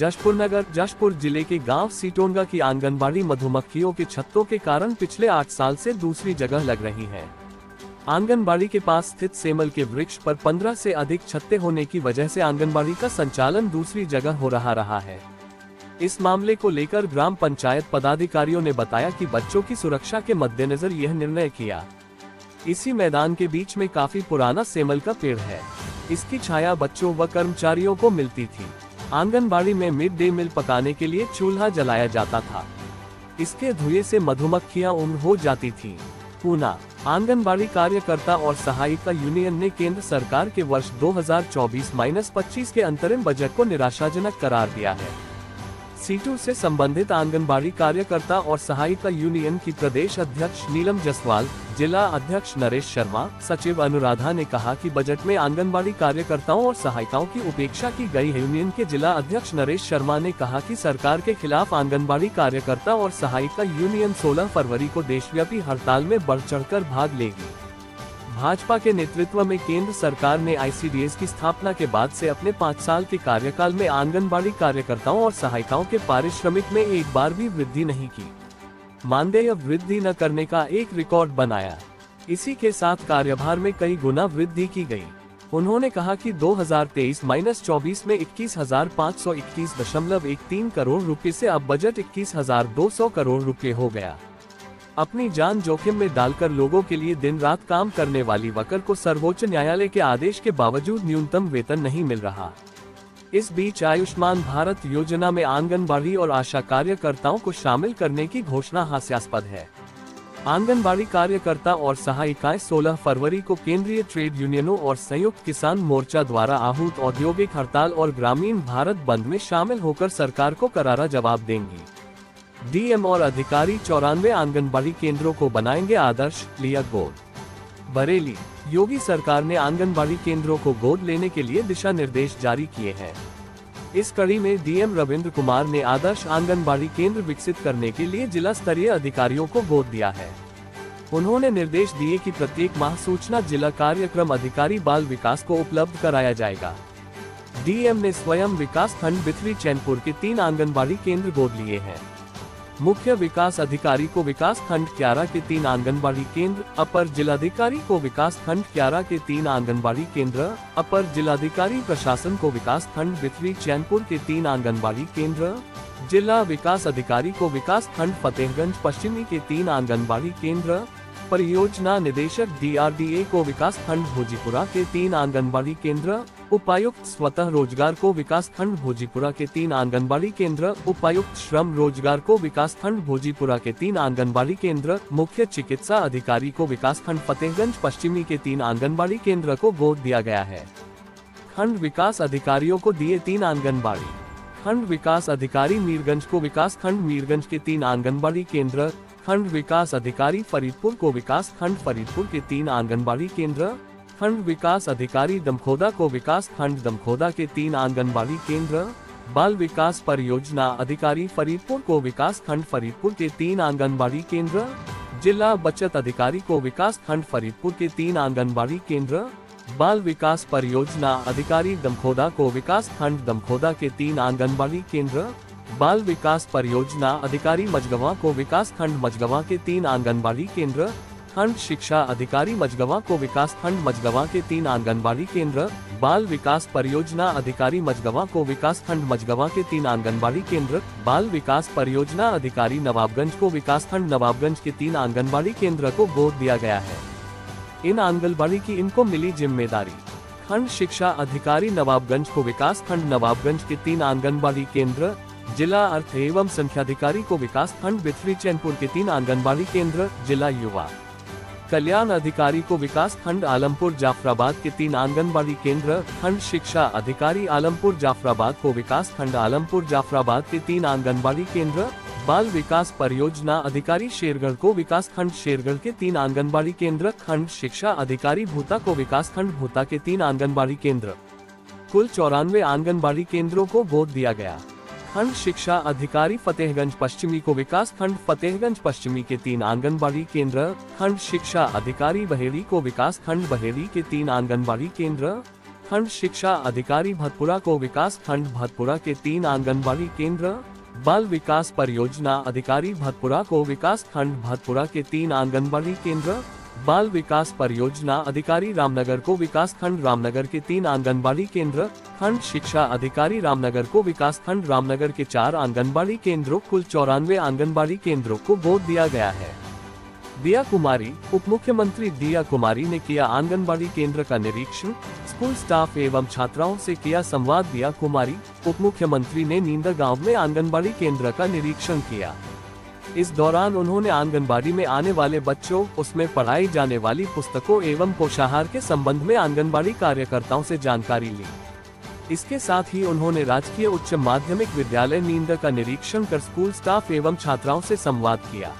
जशपुर जिले के गांव सीटोंगा की आंगनबाड़ी मधुमक्खियों के छत्तों के कारण पिछले 8 साल से दूसरी जगह लग रही है। आंगनबाड़ी के पास स्थित सेमल के वृक्ष पर 15 से अधिक छत्ते होने की वजह से आंगनबाड़ी का संचालन दूसरी जगह हो रहा है। इस मामले को लेकर ग्राम पंचायत पदाधिकारियों ने बताया कि बच्चों की सुरक्षा के मद्देनजर यह निर्णय किया। इसी मैदान के बीच में काफी पुराना सेमल का पेड़ है। इसकी छाया बच्चों व कर्मचारियों को मिलती थी। आंगनबाड़ी में मिड डे मील पकाने के लिए चूल्हा जलाया जाता था। इसके धुएं से मधुमक्खियां उम्र हो जाती थीं। पूना आंगनबाड़ी कार्यकर्ता और सहायिका यूनियन ने केंद्र सरकार के वर्ष 2024-25 के अंतरिम बजट को निराशाजनक करार दिया है। सीटू से संबंधित आंगनबाड़ी कार्यकर्ता और सहायिका यूनियन की प्रदेश अध्यक्ष नीलम जसवाल, जिला अध्यक्ष नरेश शर्मा, सचिव अनुराधा ने कहा कि बजट में आंगनबाड़ी कार्यकर्ताओं और सहायिकाओं की उपेक्षा की गई है। यूनियन के जिला अध्यक्ष नरेश शर्मा ने कहा कि सरकार के खिलाफ आंगनबाड़ी कार्यकर्ता और सहायिका यूनियन 16 फरवरी को देशव्यापी हड़ताल में बढ़ चढ़कर भाग लेगी। भाजपा के नेतृत्व में केंद्र सरकार ने ICDS की स्थापना के बाद से अपने 5 साल के कार्यकाल में आंगनबाड़ी कार्यकर्ताओं और सहायिकाओं के पारिश्रमिक में एक बार भी वृद्धि नहीं की। मानदेय वृद्धि न करने का एक रिकॉर्ड बनाया। इसी के साथ कार्यभार में कई गुना वृद्धि की गई। उन्होंने कहा कि 2023-24 में 21,521.13 करोड़ रुपए से अब बजट 21,200 करोड़ रुपए हो गया। अपनी जान जोखिम में डालकर लोगों के लिए दिन रात काम करने वाली वर्कर को सर्वोच्च न्यायालय के आदेश के बावजूद न्यूनतम वेतन नहीं मिल रहा। इस बीच आयुष्मान भारत योजना में आंगनबाड़ी और आशा कार्यकर्ताओं को शामिल करने की घोषणा हास्यास्पद है। आंगनबाड़ी कार्यकर्ता और सहायिकाएं 16 फरवरी को केंद्रीय ट्रेड यूनियनों और संयुक्त किसान मोर्चा द्वारा आहूत औद्योगिक हड़ताल और ग्रामीण भारत बंद में शामिल होकर सरकार को करारा जवाब देंगी। डीएम और अधिकारी 94 आंगनबाड़ी केंद्रों को बनाएंगे आदर्श, लिया गोद। बरेली योगी सरकार ने आंगनबाड़ी केंद्रों को गोद लेने के लिए दिशा निर्देश जारी किए हैं। इस कड़ी में डीएम रविंद्र कुमार ने आदर्श आंगनबाड़ी केंद्र विकसित करने के लिए जिला स्तरीय अधिकारियों को गोद दिया है। उन्होंने निर्देश दिए कि प्रत्येक माह सूचना जिला कार्यक्रम अधिकारी बाल विकास को उपलब्ध कराया जाएगा। डीएम ने स्वयं विकास खंड बिथरी चैनपुर के 3 आंगनबाड़ी केंद्र गोद लिए हैं। मुख्य विकास अधिकारी को विकास खंड क्यारा के 3 आंगनबाड़ी केंद्र, अपर जिलाधिकारी को विकास खंड क्यारा के 3 आंगनबाड़ी केंद्र, अपर जिलाधिकारी प्रशासन को विकास खंड बिथरी चैनपुर के 3 आंगनबाड़ी केंद्र, जिला विकास अधिकारी को विकास खंड फतेहगंज पश्चिमी के 3 आंगनबाड़ी केंद्र, परियोजना निदेशक DRDA को विकास खंड भोजीपुरा के 3 आंगनबाड़ी केंद्र, उपायुक्त स्वतः रोजगार को विकास खंड भोजीपुरा के 3 आंगनबाड़ी केंद्र, उपायुक्त श्रम रोजगार को विकास खंड भोजीपुरा के 3 आंगनबाड़ी केंद्र, मुख्य चिकित्सा अधिकारी को विकास खंड फतेहगंज पश्चिमी के 3 आंगनबाड़ी केंद्र को गोद दिया गया है। खंड विकास अधिकारियों को दिए 3 आंगनबाड़ी। खंड विकास अधिकारी मीरगंज को विकास खंड मीरगंज के 3 आंगनबाड़ी केंद्र, खंड विकास अधिकारी फरीदपुर को विकास खंड फरीदपुर के 3 आंगनबाड़ी केंद्र, खंड विकास अधिकारी दमखोदा को विकास खंड दमखोदा के 3 आंगनबाड़ी केंद्र, बाल विकास परियोजना अधिकारी फरीदपुर को विकास खंड फरीदपुर के 3 आंगनबाड़ी केंद्र, जिला बचत अधिकारी को विकास खंड फरीदपुर के 3 आंगनबाड़ी केंद्र, बाल विकास परियोजना अधिकारी दमखोदा को विकास खंड दमखोदा के 3 आंगनबाड़ी केंद्र, बाल विकास परियोजना अधिकारी मझगवां को विकास खंड मझगवां के 3 आंगनबाड़ी केंद्र, खंड शिक्षा अधिकारी मझगवां को विकास खंड मझगवां के 3 आंगनबाड़ी केंद्र, बाल विकास परियोजना अधिकारी मझगवां को विकास खंड मझगवां के 3 आंगनबाड़ी केंद्र, बाल विकास परियोजना अधिकारी नवाबगंज को विकास खंड नवाबगंज के 3 आंगनबाड़ी केंद्र को गोद दिया गया है। इन आंगनबाड़ी की इनको मिली जिम्मेदारी। खंड शिक्षा अधिकारी नवाबगंज को विकास खंड नवाबगंज के 3 आंगनबाड़ी केंद्र, जिला अर्थ एवं संख्याधिकारी को विकास खंड बिथरी चैनपुर के 3 आंगनबाड़ी केंद्र, जिला युवा कल्याण अधिकारी को विकास खंड आलमपुर जाफराबाद के 3 आंगनबाड़ी केंद्र, खंड शिक्षा अधिकारी आलमपुर जाफराबाद को विकास खंड आलमपुर जाफराबाद के 3 आंगनबाड़ी केंद्र, बाल विकास परियोजना अधिकारी शेरगढ़ को विकास खंड शेरगढ़ के 3 आंगनबाड़ी केंद्र, खंड शिक्षा अधिकारी भूता को विकास खंड भूता के 3 आंगनबाड़ी केंद्र। कुल 94 आंगनबाड़ी केंद्रों को गोद दिया गया। खंड शिक्षा अधिकारी फतेहगंज पश्चिमी को विकास खंड फतेहगंज पश्चिमी के 3 आंगनबाड़ी केंद्र, खंड शिक्षा अधिकारी बहेड़ी को विकास खंड बहेड़ी के 3 आंगनबाड़ी केंद्र, खंड शिक्षा अधिकारी भतपुरा को विकास खंड भतपुरा के 3 आंगनबाड़ी केंद्र, बाल विकास परियोजना अधिकारी भतपुरा को विकास खंड भतपुरा के 3 आंगनबाड़ी केंद्र, बाल विकास परियोजना अधिकारी रामनगर को विकास खंड रामनगर के 3 आंगनबाड़ी केंद्र, खंड शिक्षा अधिकारी रामनगर को विकास खंड रामनगर के 4 आंगनबाड़ी केंद्रों, कुल 94 आंगनबाड़ी केंद्रों को गोद दिया गया है। दिया कुमारी, उप मुख्यमंत्री दिया कुमारी ने किया आंगनबाड़ी केंद्र का निरीक्षण, स्कूल स्टाफ एवं छात्राओं से किया संवाद। दिया कुमारी, उप मुख्यमंत्री ने नींदा गांव में आंगनबाड़ी केंद्र का निरीक्षण किया। इस दौरान उन्होंने आंगनबाड़ी में आने वाले बच्चों, उसमें पढ़ाई जाने वाली पुस्तकों एवं पोषाहार के संबंध में आंगनबाड़ी कार्यकर्ताओं से जानकारी ली। इसके साथ ही उन्होंने राजकीय उच्च माध्यमिक विद्यालय नींदा का निरीक्षण कर स्कूल स्टाफ एवं छात्राओं से संवाद किया।